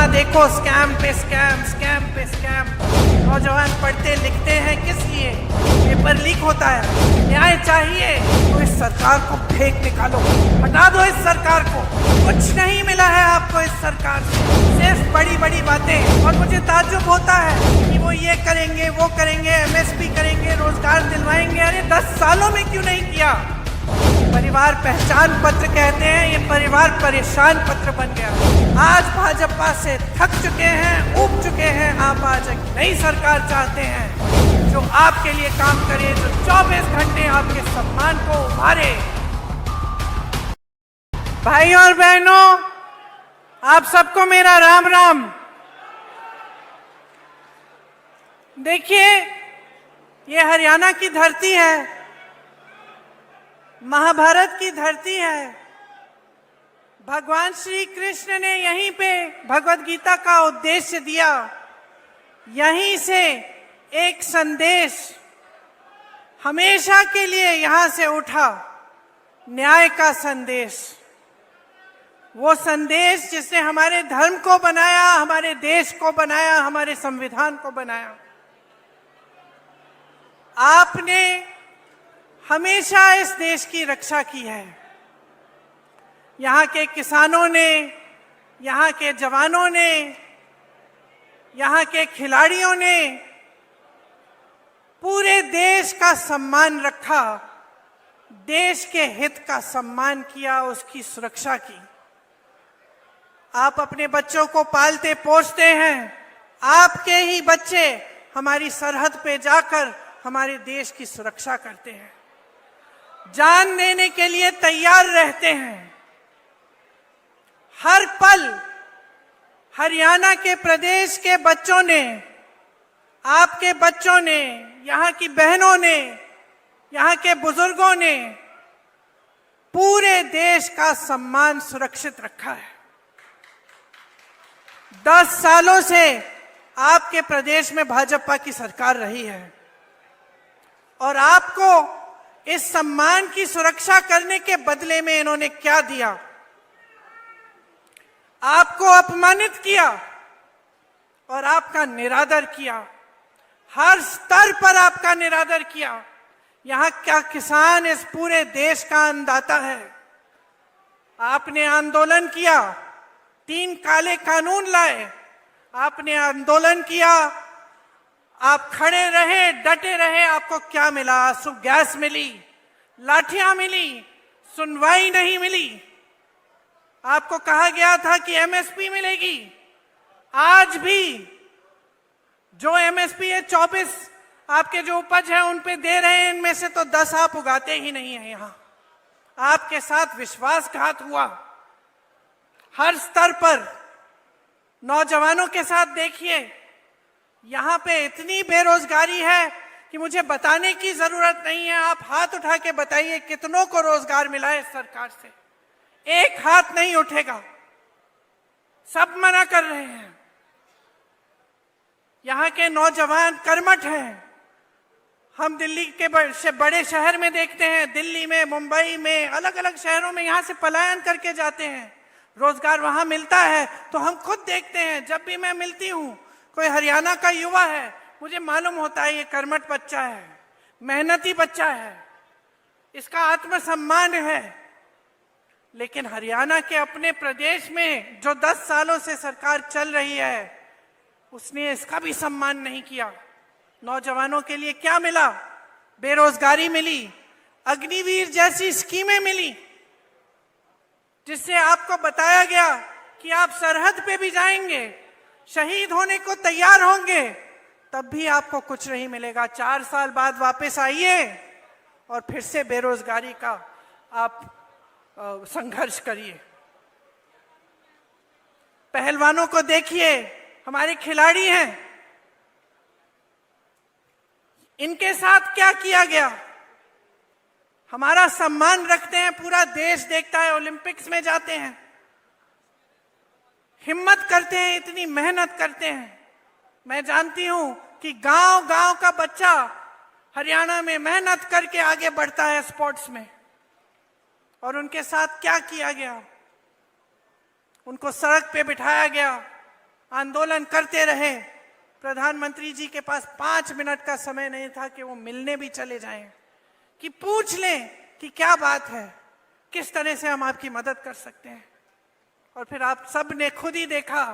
जहाँ देखो स्कैम पे स्कैम, स्कैम पे स्कैम। नौजवान पढ़ते लिखते हैं किस लिए? पेपर लीक होता है। न्याय चाहिए तो इस सरकार को फेंक निकालो, हटा दो इस सरकार को। कुछ नहीं मिला है आपको इस सरकार से, सिर्फ बड़ी बड़ी बातें। और मुझे ताज्जुब होता है कि वो ये करेंगे, वो करेंगे, MSP करेंगे, रोजगार दिलवाएंगे। अरे 10 सालों में क्यों नहीं किया? परिवार पहचान पत्र कहते हैं, ये परिवार परेशान पत्र बन गया। आज भाजपा से थक चुके हैं, ऊब चुके हैं। आप आज एक नई सरकार चाहते हैं जो आपके लिए काम करे, जो 24 घंटे आपके सम्मान को उभारे। भाइयों और बहनों, आप सबको मेरा राम राम। देखिए, ये हरियाणा की धरती है, महाभारत की धरती है। भगवान श्री कृष्ण ने यहीं पे भगवत गीता का उद्देश्य दिया। यहीं से एक संदेश हमेशा के लिए यहां से उठा, न्याय का संदेश। वो संदेश जिसने हमारे धर्म को बनाया, हमारे देश को बनाया, हमारे संविधान को बनाया। आपने हमेशा इस देश की रक्षा की है। यहाँ के किसानों ने, यहाँ के जवानों ने, यहाँ के खिलाड़ियों ने पूरे देश का सम्मान रखा, देश के हित का सम्मान किया, उसकी सुरक्षा की। आप अपने बच्चों को पालते पोसते हैं, आपके ही बच्चे हमारी सरहद पे जाकर हमारे देश की सुरक्षा करते हैं, जान देने के लिए तैयार रहते हैं। हर पल हरियाणा के प्रदेश के बच्चों ने, आपके बच्चों ने, यहाँ की बहनों ने, यहाँ के बुजुर्गों ने पूरे देश का सम्मान सुरक्षित रखा है। 10 सालों से आपके प्रदेश में भाजपा की सरकार रही है और आपको इस सम्मान की सुरक्षा करने के बदले में इन्होंने क्या दिया? आपको अपमानित किया और आपका निरादर किया। हर स्तर पर आपका निरादर किया। यहाँ क्या किसान इस पूरे देश का अन्नदाता है। आपने आंदोलन किया, 3 काले कानून लाए, आपने आंदोलन किया, आप खड़े रहे, डटे रहे। आपको क्या मिला? आंसू गैस मिली, लाठियां मिली, सुनवाई नहीं मिली। आपको कहा गया था कि MSP मिलेगी। आज भी जो MSP है 24 आपके जो उपज है उन पे दे रहे हैं, इनमें से तो 10 आप उगाते ही नहीं है। यहां आपके साथ विश्वासघात हुआ हर स्तर पर। नौजवानों के साथ देखिए, यहाँ पे इतनी बेरोजगारी है कि मुझे बताने की जरूरत नहीं है। आप हाथ उठा के बताइए कितनों को रोजगार मिला है इस सरकार से? एक हाथ नहीं उठेगा, सब मना कर रहे हैं। यहाँ के नौजवान कर्मठ हैं। हम दिल्ली के बड़े शहर में देखते हैं, दिल्ली में, मुंबई में, अलग अलग शहरों में यहाँ से पलायन करके जाते हैं। रोजगार वहां मिलता है तो हम खुद देखते हैं। जब भी मैं मिलती हूँ, कोई हरियाणा का युवा है, मुझे मालूम होता है ये कर्मठ बच्चा है, मेहनती बच्चा है, इसका आत्मसम्मान है। लेकिन हरियाणा के अपने प्रदेश में जो 10 सालों से सरकार चल रही है, उसने इसका भी सम्मान नहीं किया। नौजवानों के लिए क्या मिला? बेरोजगारी मिली, अग्निवीर जैसी स्कीमें मिली, जिससे आपको बताया गया कि आप सरहद पे भी जाएंगे, शहीद होने को तैयार होंगे, तब भी आपको कुछ नहीं मिलेगा। 4 साल बाद वापस आइए और फिर से बेरोजगारी का आप संघर्ष करिए। पहलवानों को देखिए, हमारे खिलाड़ी हैं, इनके साथ क्या किया गया? हमारा सम्मान रखते हैं, पूरा देश देखता है, ओलंपिक्स में जाते हैं, हिम्मत करते हैं, इतनी मेहनत करते हैं। मैं जानती हूं कि गांव गांव का बच्चा हरियाणा में मेहनत करके आगे बढ़ता है स्पोर्ट्स में। और उनके साथ क्या किया गया? उनको सड़क पे बिठाया गया, आंदोलन करते रहे। प्रधानमंत्री जी के पास 5 मिनट का समय नहीं था कि वो मिलने भी चले जाएं, कि पूछ लें कि क्या बात है, किस तरह से हम आपकी मदद कर सकते हैं। और फिर आप सब ने खुद ही देखा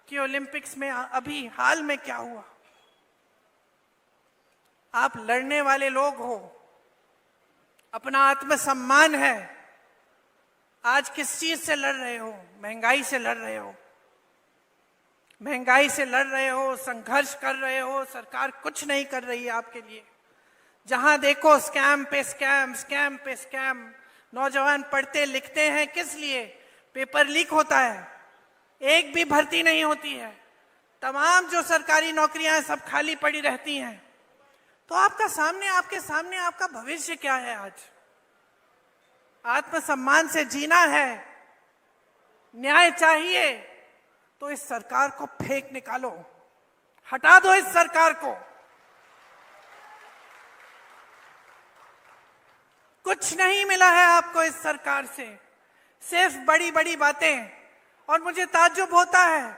कि ओलंपिक्स में अभी हाल में क्या हुआ। आप लड़ने वाले लोग हो, अपना आत्मसम्मान है। आज किस चीज से लड़ रहे हो? महंगाई से लड़ रहे हो, महंगाई से लड़ रहे हो, संघर्ष कर रहे हो। सरकार कुछ नहीं कर रही है आपके लिए। जहां देखो स्कैम पे स्कैम, स्कैम पे स्कैम। नौजवान पढ़ते लिखते हैं किस लिए? पेपर लीक होता है, एक भी भर्ती नहीं होती है, तमाम जो सरकारी नौकरियां हैं सब खाली पड़ी रहती हैं। तो आपके सामने आपका भविष्य क्या है? आज आत्मसम्मान से जीना है, न्याय चाहिए, तो इस सरकार को फेंक निकालो, हटा दो इस सरकार को। कुछ नहीं मिला है आपको इस सरकार से, सिर्फ बड़ी बड़ी बातें। और मुझे ताज्जुब होता है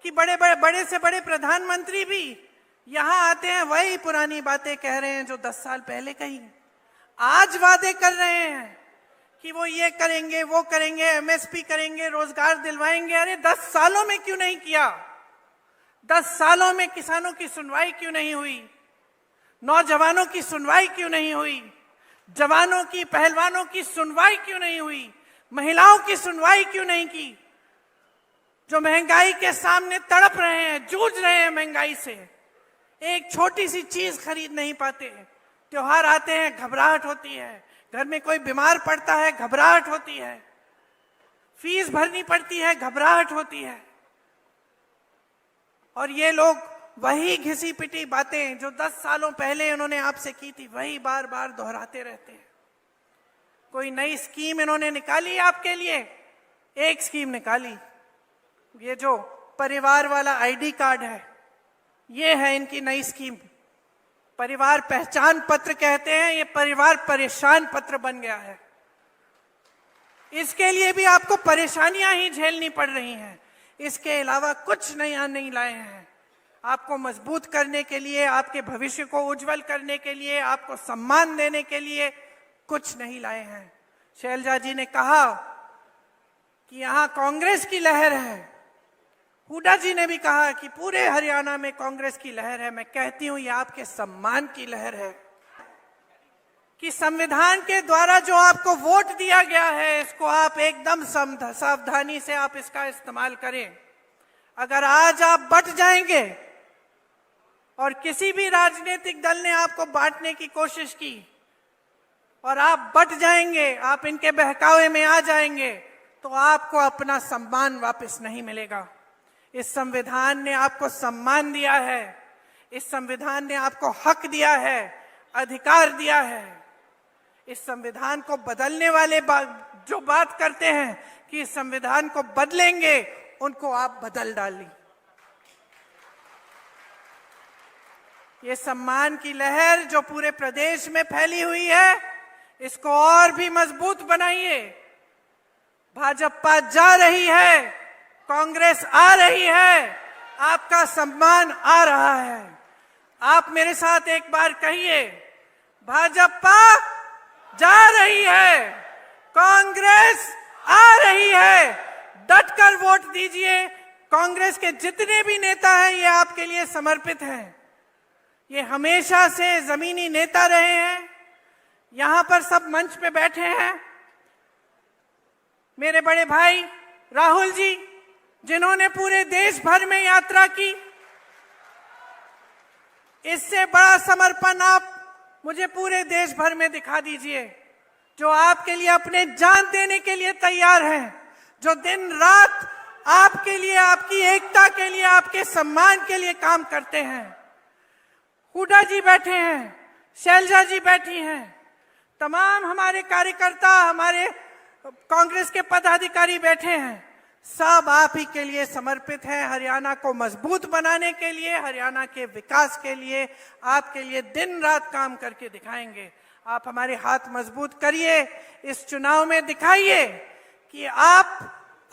कि बड़े से बड़े प्रधानमंत्री भी यहां आते हैं, वही पुरानी बातें कह रहे हैं जो 10 साल पहले कही। आज वादे कर रहे हैं कि वो ये करेंगे, वो करेंगे, एमएसपी करेंगे, रोजगार दिलवाएंगे। अरे 10 सालों में क्यों नहीं किया? 10 सालों में किसानों की सुनवाई क्यों नहीं हुई? नौजवानों की सुनवाई क्यों नहीं हुई? जवानों की, पहलवानों की सुनवाई क्यों नहीं हुई? महिलाओं की सुनवाई क्यों नहीं की? जो महंगाई के सामने तड़प रहे हैं, जूझ रहे हैं महंगाई से, एक छोटी सी चीज खरीद नहीं पाते। त्योहार आते हैं, घबराहट होती है। घर में कोई बीमार पड़ता है, घबराहट होती है। फीस भरनी पड़ती है, घबराहट होती है। और ये लोग वही घिसी पिटी बातें जो 10 सालों पहले इन्होंने आपसे की थी, वही बार बार दोहराते रहते हैं। कोई नई स्कीम इन्होंने निकाली आपके लिए? एक स्कीम निकाली, ये जो परिवार वाला आईडी कार्ड है, ये है इनकी नई स्कीम। परिवार पहचान पत्र कहते हैं, ये परिवार परेशान पत्र बन गया है। इसके लिए भी आपको परेशानियां ही झेलनी पड़ रही हैं। इसके अलावा कुछ नया नहीं लाए हैं। आपको मजबूत करने के लिए, आपके भविष्य को उज्जवल करने के लिए, आपको सम्मान देने के लिए कुछ नहीं लाए हैं। शैलजा जी ने कहा कि यहां कांग्रेस की लहर है। हुड्डा जी ने भी कहा कि पूरे हरियाणा में कांग्रेस की लहर है। मैं कहती हूं ये आपके सम्मान की लहर है कि संविधान के द्वारा जो आपको वोट दिया गया है, इसको आप एकदम सावधानी से आप इसका इस्तेमाल करें। अगर आज आप बट जाएंगे और किसी भी राजनीतिक दल ने आपको बांटने की कोशिश की और आप बट जाएंगे, आप इनके बहकावे में आ जाएंगे, तो आपको अपना सम्मान वापस नहीं मिलेगा। इस संविधान ने आपको सम्मान दिया है, इस संविधान ने आपको हक दिया है, अधिकार दिया है। इस संविधान को बदलने वाले जो बात करते हैं कि इस संविधान को बदलेंगे, उनको आप बदल डालिए। ये सम्मान की लहर जो पूरे प्रदेश में फैली हुई है, इसको और भी मजबूत बनाइए। भाजपा जा रही है, कांग्रेस आ रही है, आपका सम्मान आ रहा है। आप मेरे साथ एक बार कहिए, भाजपा जा रही है, कांग्रेस आ रही है। डटकर वोट दीजिए। कांग्रेस के जितने भी नेता हैं, ये आपके लिए समर्पित हैं। ये हमेशा से जमीनी नेता रहे हैं। यहां पर सब मंच पे बैठे हैं मेरे बड़े भाई राहुल जी, जिन्होंने पूरे देश भर में यात्रा की। इससे बड़ा समर्पण आप मुझे पूरे देश भर में दिखा दीजिए, जो आपके लिए अपने जान देने के लिए तैयार हैं, जो दिन रात आपके लिए, आपकी एकता के लिए, आपके सम्मान के लिए काम करते हैं। हुड्डा जी बैठे हैं, शैलजा जी बैठी हैं, तमाम हमारे कार्यकर्ता, हमारे कांग्रेस के पदाधिकारी बैठे हैं। सब आप ही के लिए समर्पित हैं। हरियाणा को मजबूत बनाने के लिए, हरियाणा के विकास के लिए, आपके लिए दिन रात काम करके दिखाएंगे। आप हमारे हाथ मजबूत करिए। इस चुनाव में दिखाइए कि आप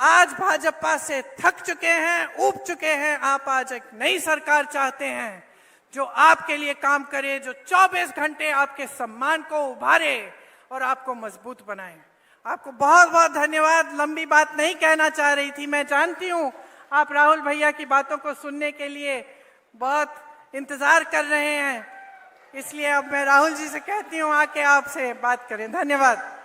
आज भाजपा से थक चुके हैं, ऊब चुके हैं। आप आज एक नई सरकार चाहते हैं जो आपके लिए काम करे, जो 24 घंटे आपके सम्मान को उभारे और आपको मजबूत बनाए। आपको बहुत बहुत धन्यवाद। लंबी बात नहीं कहना चाह रही थी, मैं जानती हूं आप राहुल भैया की बातों को सुनने के लिए बहुत इंतजार कर रहे हैं, इसलिए अब मैं राहुल जी से कहती हूं आके आपसे बात करें। धन्यवाद।